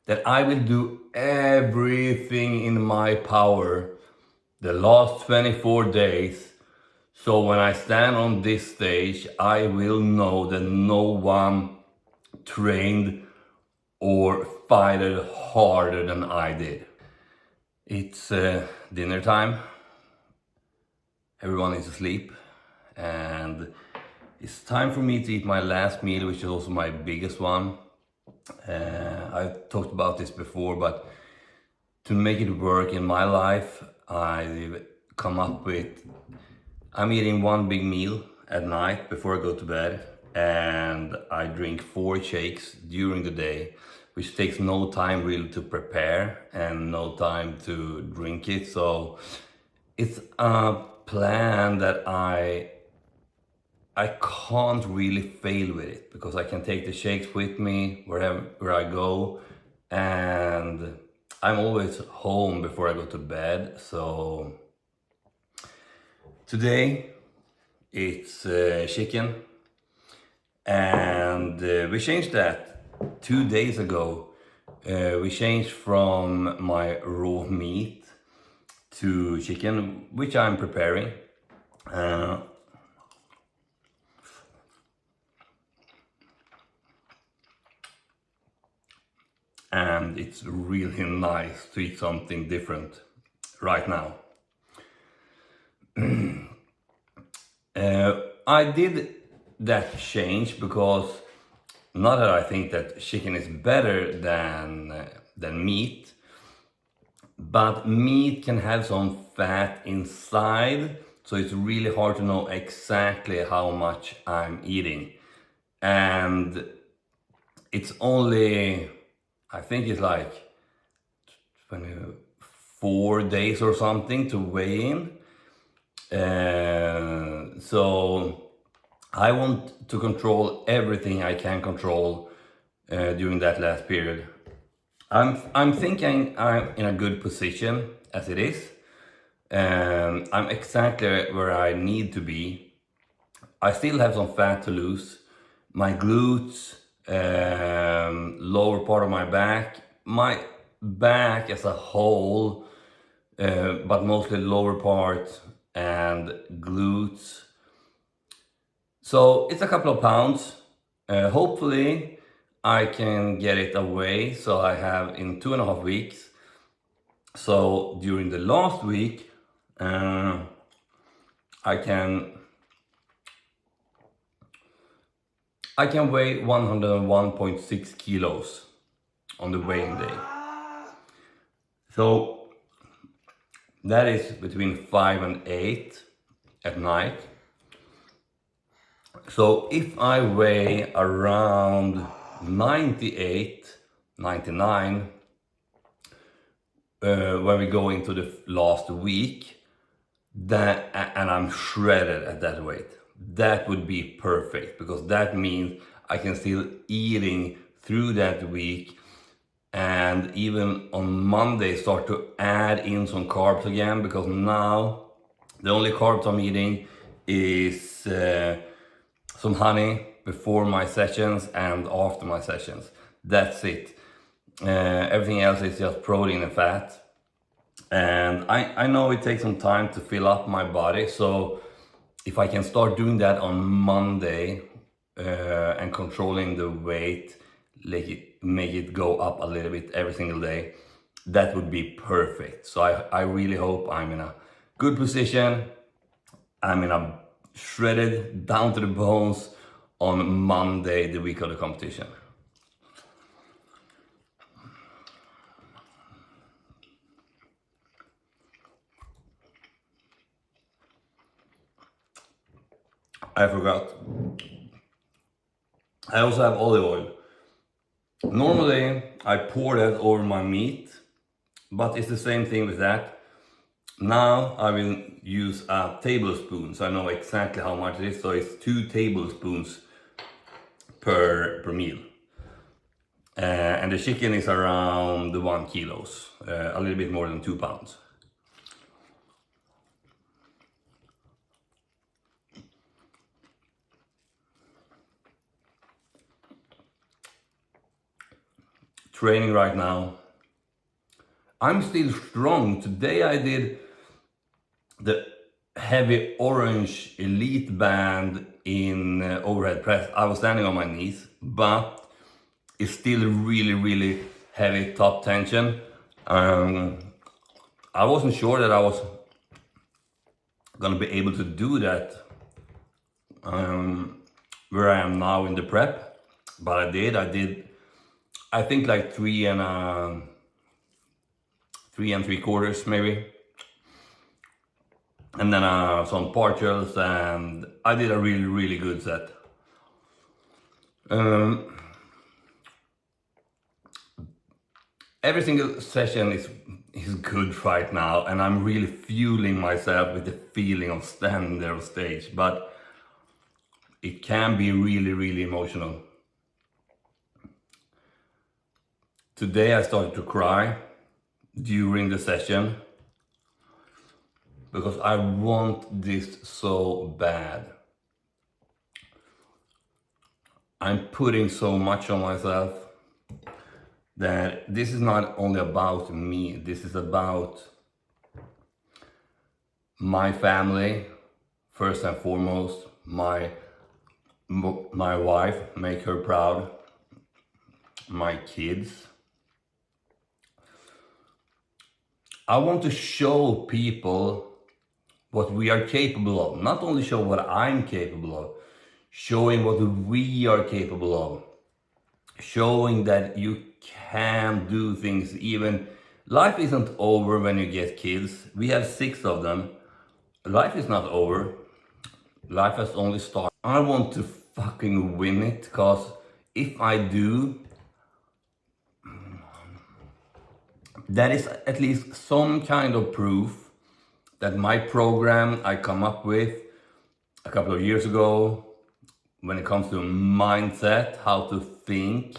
that I will do everything in my power the last 24 days. So when I stand on this stage, I will know that no one trained or fighted harder than I did. It's dinner time. Everyone is asleep, and it's time for me to eat my last meal, which is also my biggest one. I've talked about this before, but to make it work in my life, I've come up with I'm eating one big meal at night before I go to bed, and I drink 4 shakes during the day, which takes no time really to prepare and no time to drink it. So it's a plan that I can't really fail with it, because I can take the shakes with me where I go, and I'm always home before I go to bed. So today it's chicken, and we changed that 2 days ago. We changed from my raw meat to chicken, which I'm preparing. Uh, and it's really nice to eat something different right now. I did that change because not that I think that chicken is better than meat, but meat can have some fat inside, so it's really hard to know exactly how much I'm eating. And it's only, I think it's like 24 days or something to weigh in. So I want to control everything I can control during that last period. I'm thinking I'm in a good position as it is. I'm exactly where I need to be. I still have some fat to lose. My glutes, lower part of my back as a whole, but mostly lower part and glutes. So it's a couple of pounds. Hopefully I can get it away, so I have in 2.5 weeks. So during the last week, I can weigh 101.6 kilos on the weighing day. So that is between 5 and 8 at night. So if I weigh around 98, 99, when we go into the last week, and I'm shredded at that weight, that would be perfect, because that means I can still eating through that week, and even on Monday start to add in some carbs again, because now the only carbs I'm eating is some honey before my sessions and after my sessions. That's it. Everything else is just protein and fat. And I know it takes some time to fill up my body, so if I can start doing that on Monday and controlling the weight, make it go up a little bit every single day, that would be perfect. So I really hope I'm in a good position. I'm in a shredded down to the bones on Monday, the week of the competition. I forgot. I also have olive oil. Normally I pour that over my meat, but it's the same thing with that. Now I will use a tablespoon, so I know exactly how much it is. So it's 2 tablespoons per meal. And the chicken is around 1 kilos, a little bit more than 2 pounds. training right now. I'm still strong. Today I did the heavy orange elite band in overhead press. I was standing on my knees, but it's still really heavy top tension. I wasn't sure that I was gonna be able to do that where I am now in the prep, but I did. I think like 3 3/4 maybe, and then some partials, and I did a really good set. Every single session is good right now, and I'm really fueling myself with the feeling of standing there on stage, but it can be really emotional. Today I started to cry during the session because I want this so bad. I'm putting so much on myself that this is not only about me, this is about my family, first and foremost, my wife, make her proud, my kids. I want to show people what we are capable of, not only show what I'm capable of, showing what we are capable of, showing that you can do things. Even life isn't over when you get kids. We have 6 of them. Life is not over. Life has only started. I want to fucking win it, because if I do, that is at least some kind of proof that my program I come up with a couple of years ago, when it comes to mindset, how to think,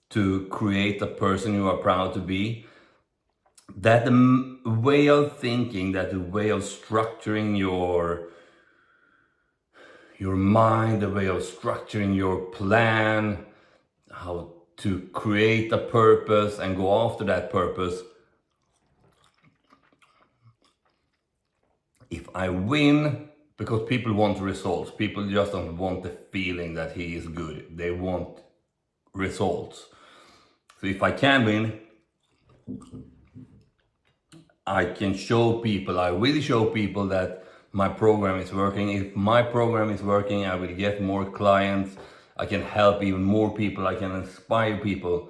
to create a person you are proud to be, that the way of thinking, that the way of structuring your mind, the way of structuring your plan, how to create a purpose and go after that purpose. If I win, because people want results, people just don't want the feeling that he is good, they want results. So if I can win, I can show people, I will show people that my program is working. If my program is working, I will get more clients, I can help even more people, I can inspire people.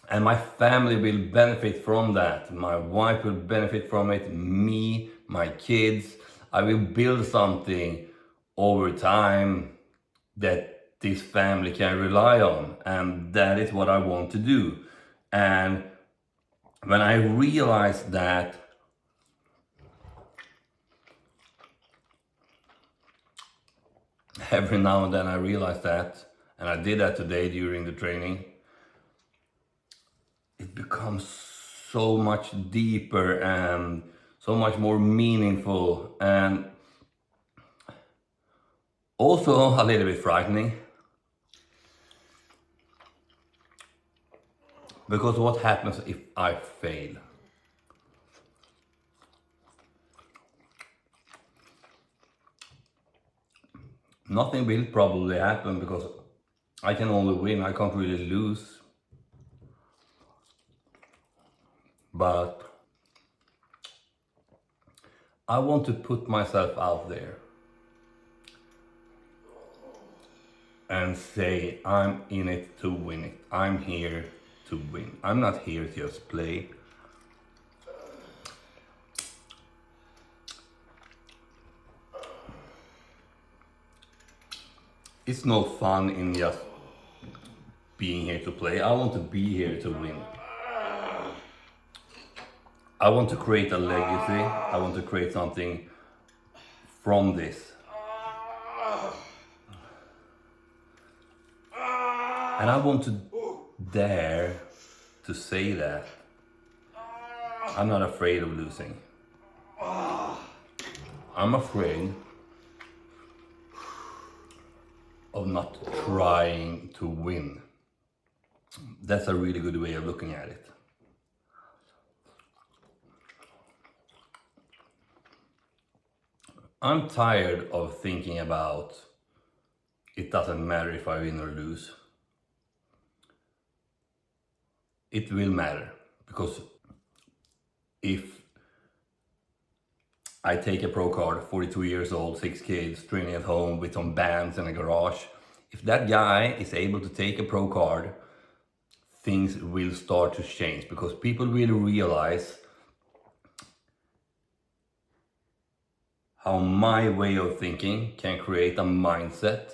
And my family will benefit from that. My wife will benefit from it, me, my kids. I will build something over time that this family can rely on. And that is what I want to do. And when I realized that, every now and then I realize that, and I did that today during the training, it becomes so much deeper and so much more meaningful, and also a little bit frightening. Because what happens if I fail? Nothing will probably happen, because I can only win, I can't really lose. But I want to put myself out there and say, I'm in it to win it. I'm here to win. I'm not here to just play. It's no fun in just being here to play. I want to be here to win. I want to create a legacy. I want to create something from this. And I want to dare to say that. I'm not afraid of losing. I'm afraid of not trying to win. That's a really good way of looking at it. I'm tired of thinking about it doesn't matter if I win or lose. It will matter, because if I take a pro card, 42 years old, 6 kids, training at home with some bands in a garage, if that guy is able to take a pro card, things will start to change, because people will realize how my way of thinking can create a mindset,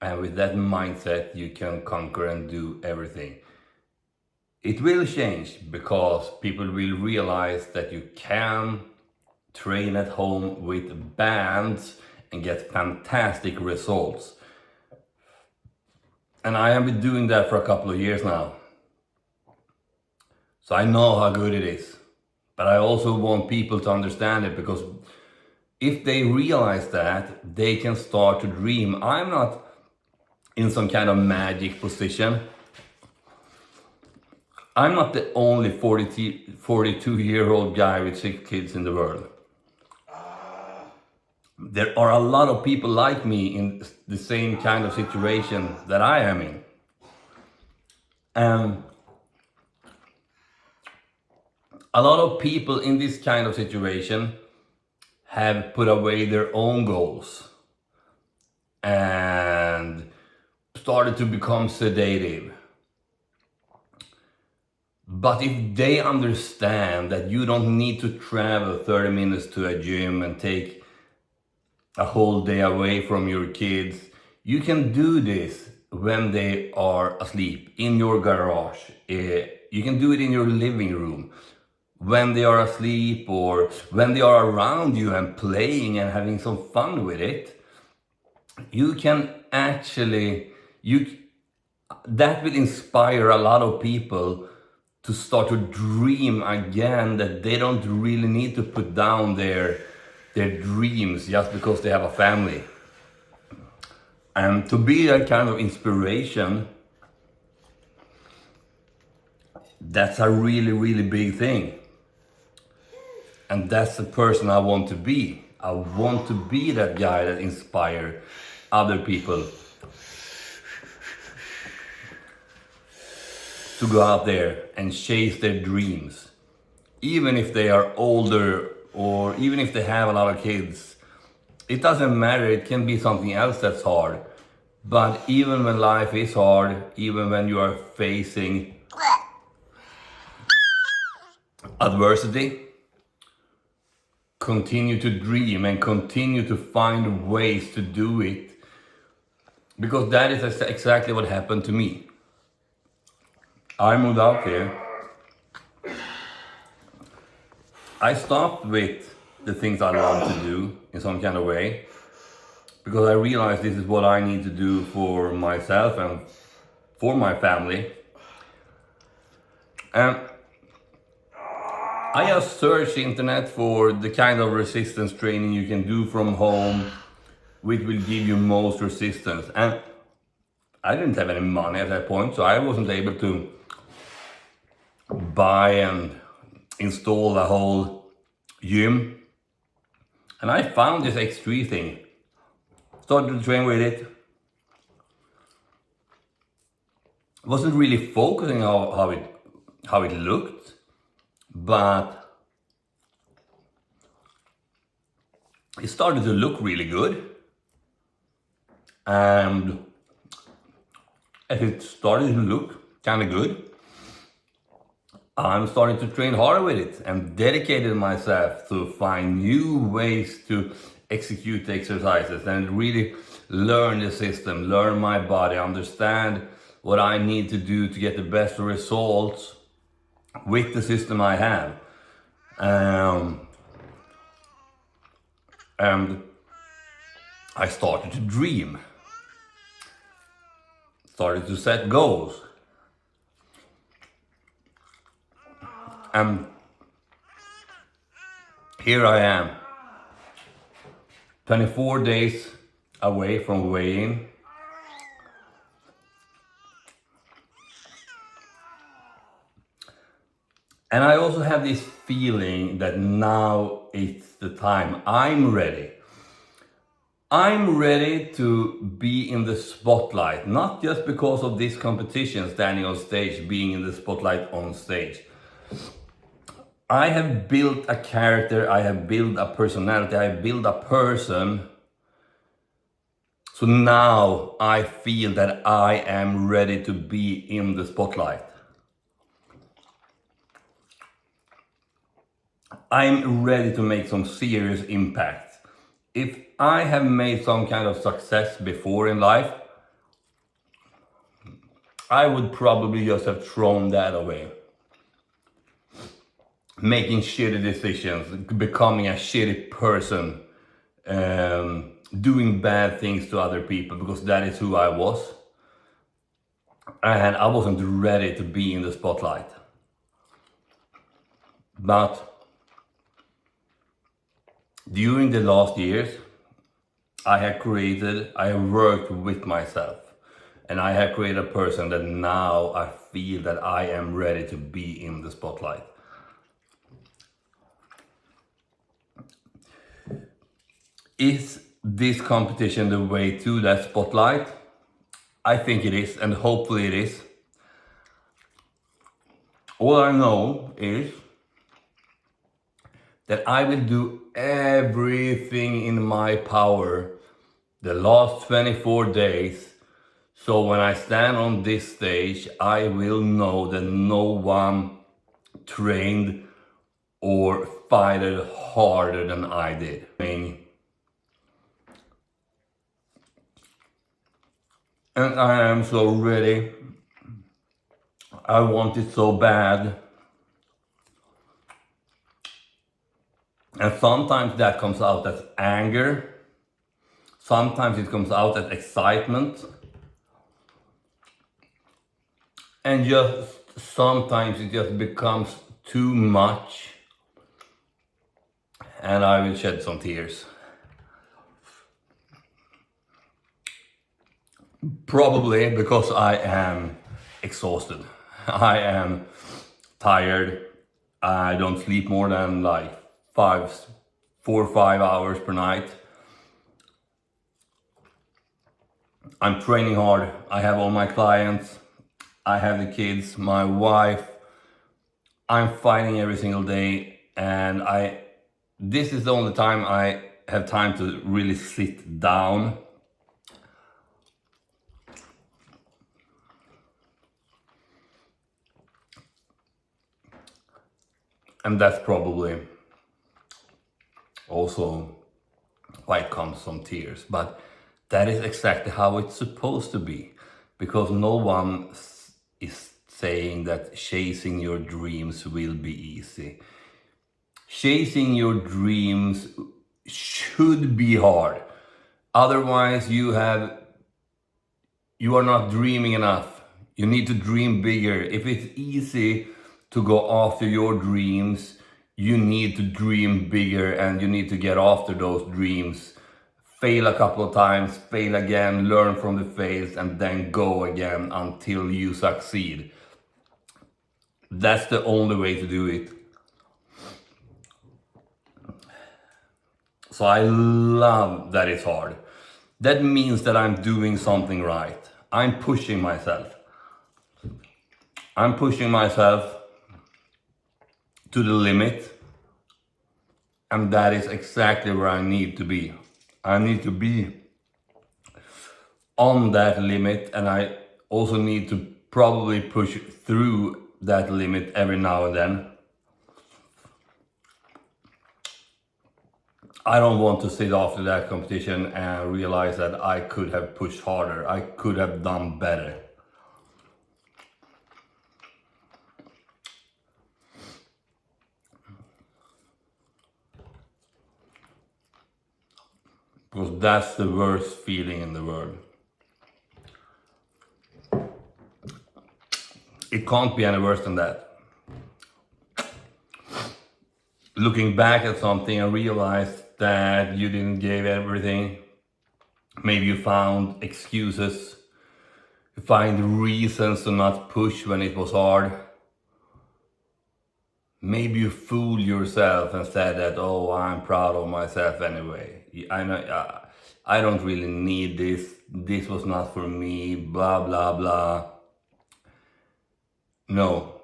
and with that mindset you can conquer and do everything. It will change because people will realize that you can train at home with bands and get fantastic results. And I have been doing that for a couple of years now. So I know how good it is. But I also want people to understand it, because if they realize that, they can start to dream. I'm not in some kind of magic position. I'm not the only 42-year-old guy with 6 kids in the world. There are a lot of people like me in the same kind of situation that I am in. And a lot of people in this kind of situation have put away their own goals and started to become sedative. But if they understand that you don't need to travel 30 minutes to a gym and take a whole day away from your kids, you can do this when they are asleep in your garage. You can do it in your living room when they are asleep, or when they are around you and playing and having some fun with it. You can actually, that will inspire a lot of people to start to dream again, that they don't really need to put down their dreams just because they have a family. And to be that kind of inspiration, that's a really, really big thing. And that's the person I want to be. I want to be that guy that inspires other people to go out there and chase their dreams. Even if they are older, or even if they have a lot of kids, it doesn't matter. It can be something else that's hard. But even when life is hard, even when you are facing adversity, continue to dream and continue to find ways to do it. Because that is exactly what happened to me. I moved out here. I stopped with the things I love to do in some kind of way, because I realized this is what I need to do for myself and for my family. And I just searched the internet for the kind of resistance training you can do from home, which will give you most resistance. And I didn't have any money at that point, so I wasn't able to buy and install a whole gym. And I found this X3 thing, started to train with it. Wasn't really focusing on how it looked, but it started to look really good. And as it started to look kind of good, I'm starting to train harder with it and dedicated myself to find new ways to execute the exercises and really learn the system, learn my body, understand what I need to do to get the best results with the system I have. And I started to dream, started to set goals. And here I am, 24 days away from weighing. And I also have this feeling that now it's the time. I'm ready. I'm ready to be in the spotlight, not just because of this competition, standing on stage, being in the spotlight on stage. I have built a character, I have built a personality, I have built a person. So now I feel that I am ready to be in the spotlight. I'm ready to make some serious impact. If I have made some kind of success before in life, I would probably just have thrown that away. Making shitty decisions, becoming a shitty person, doing bad things to other people, because that is who I was. And I wasn't ready to be in the spotlight. But during the last years, I have worked with myself. And I have created a person that now I feel that I am ready to be in the spotlight. Is this competition the way to that spotlight? I think it is, and hopefully it is. All I know is that I will do everything in my power the last 24 days. So when I stand on this stage, I will know that no one trained or fighted harder than I did. And I am so ready. I want it so bad. And sometimes that comes out as anger. Sometimes it comes out as excitement. And just sometimes it just becomes too much. And I will shed some tears. Probably because I am exhausted. I am tired. I don't sleep more than like 4 or 5 hours per night. I'm training hard. I have all my clients. I have the kids, my wife. I'm fighting every single day, and this is the only time I have time to really sit down. And that's probably also why it comes some tears. But that is exactly how it's supposed to be, because no one is saying that chasing your dreams will be easy. Chasing your dreams should be hard. Otherwise, you are not dreaming enough. You need to dream bigger. If it's easy to go after your dreams, you need to dream bigger, and you need to get after those dreams. Fail a couple of times, fail again, learn from the fails, and then go again until you succeed. That's the only way to do it. So I love that it's hard. That means that I'm doing something right. I'm pushing myself. I'm pushing myself to the limit. And that is exactly where I need to be. I need to be on that limit, and I also need to probably push through that limit every now and then. I don't want to sit after that competition and realize that I could have pushed harder. I could have done better. Because that's the worst feeling in the world. It can't be any worse than that. Looking back at something and realize that you didn't give everything. Maybe you found excuses. You find reasons to not push when it was hard. maybe you fool yourself and said that, oh, I'm proud of myself anyway. I know, I don't really need this. This was not for me, blah, blah, blah. No.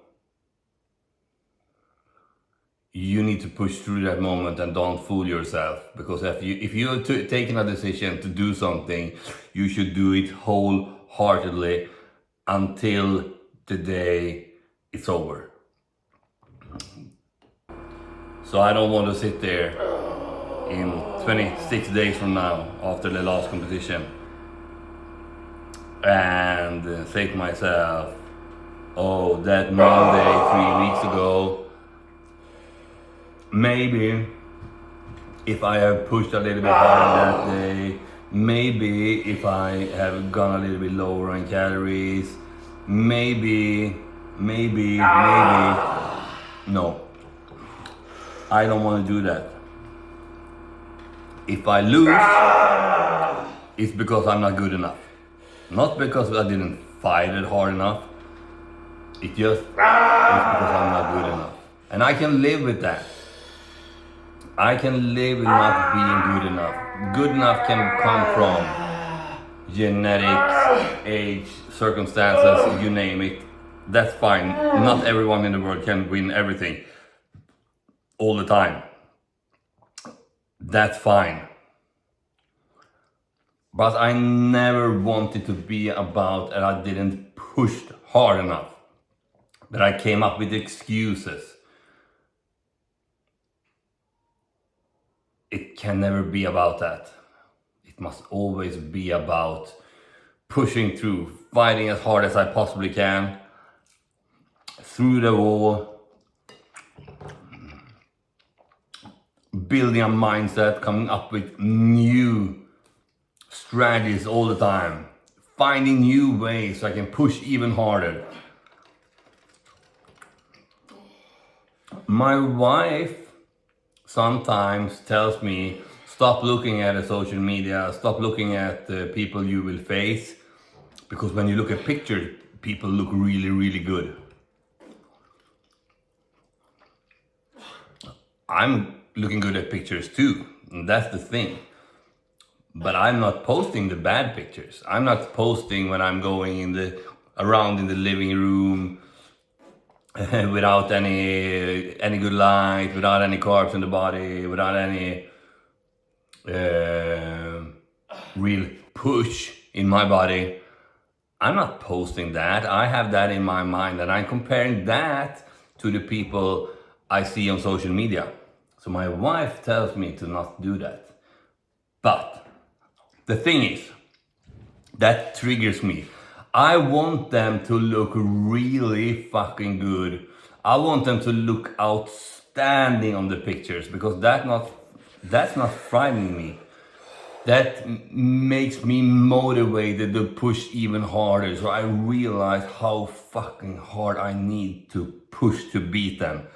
You need to push through that moment and don't fool yourself. Because if you're taking a decision to do something, you should do it wholeheartedly until the day it's over. So I don't want to sit there in 26 days from now after the last competition and say to myself, oh, that Monday 3 weeks ago, maybe if I have pushed a little bit harder that day, maybe if I have gone a little bit lower on calories, maybe, no. I don't want to do that. If I lose, it's because I'm not good enough. Not because I didn't fight it hard enough. It's just because I'm not good enough. And I can live with that. I can live with not being good enough. Good enough can come from genetics, age, circumstances, you name it. That's fine. Not everyone in the world can win everything all the time. That's fine. But I never wanted to be about that I didn't push hard enough. That I came up with excuses. It can never be about that. It must always be about pushing through, fighting as hard as I possibly can, through the wall, building a mindset, coming up with new strategies all the time, finding new ways so I can push even harder. My wife sometimes tells me, stop looking at the social media, stop looking at the people you will face, because when you look at pictures, people look really, really good. I'm looking good at pictures too, and that's the thing. But I'm not posting the bad pictures. I'm not posting when I'm going around in the living room without any good light, without any carbs in the body, without any real push in my body. I'm not posting that. I have that in my mind and I'm comparing that to the people I see on social media. So my wife tells me to not do that. But the thing is, that triggers me. I want them to look really fucking good. I want them to look outstanding on the pictures because that's not frightening me. That makes me motivated to push even harder. So I realize how fucking hard I need to push to beat them.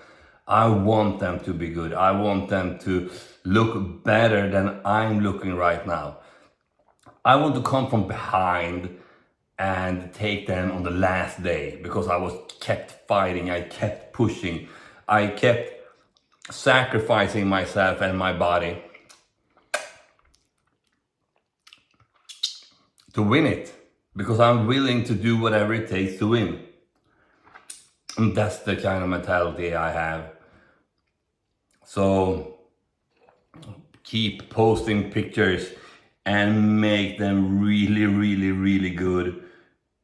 I want them to be good. I want them to look better than I'm looking right now. I want to come from behind and take them on the last day because I kept fighting, I kept pushing, I kept sacrificing myself and my body to win it because I'm willing to do whatever it takes to win. And that's the kind of mentality I have. So keep posting pictures and make them really, really, really good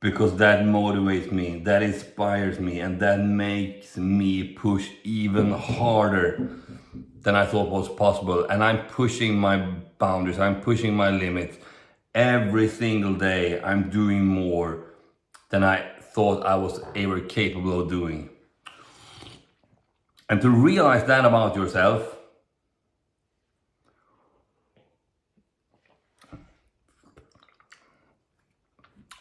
because that motivates me, that inspires me, and that makes me push even harder than I thought was possible. And I'm pushing my boundaries, I'm pushing my limits. Every single day I'm doing more than I thought I was ever capable of doing. And to realize that about yourself,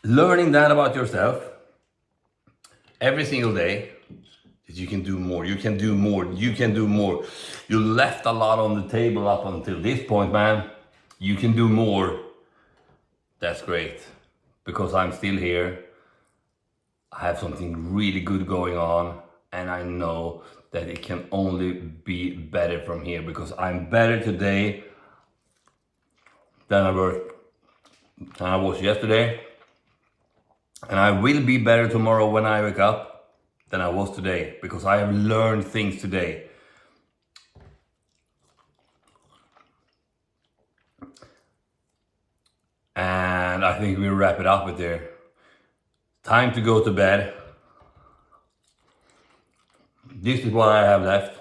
learning that about yourself every single day, that you can do more, you can do more, you can do more. You left a lot on the table up until this point, man. You can do more. That's great, because I'm still here. I have something really good going on. and I know that it can only be better from here, because I'm better today than I was yesterday, and I will be better tomorrow when I wake up than I was today, because I have learned things today. And I think we'll wrap it up with there. Time to go to bed. This is what I have left.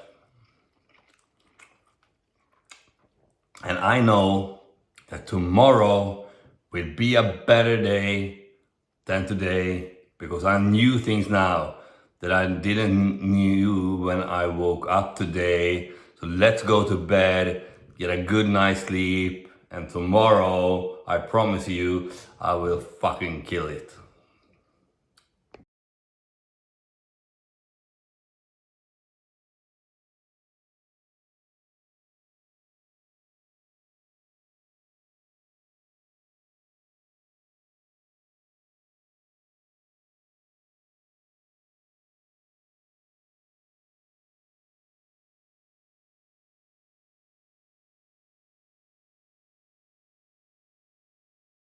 And I know that tomorrow will be a better day than today, because I knew things now that I didn't knew when I woke up today. So let's go to bed, get a good night's sleep, and tomorrow, I promise you, I will fucking kill it.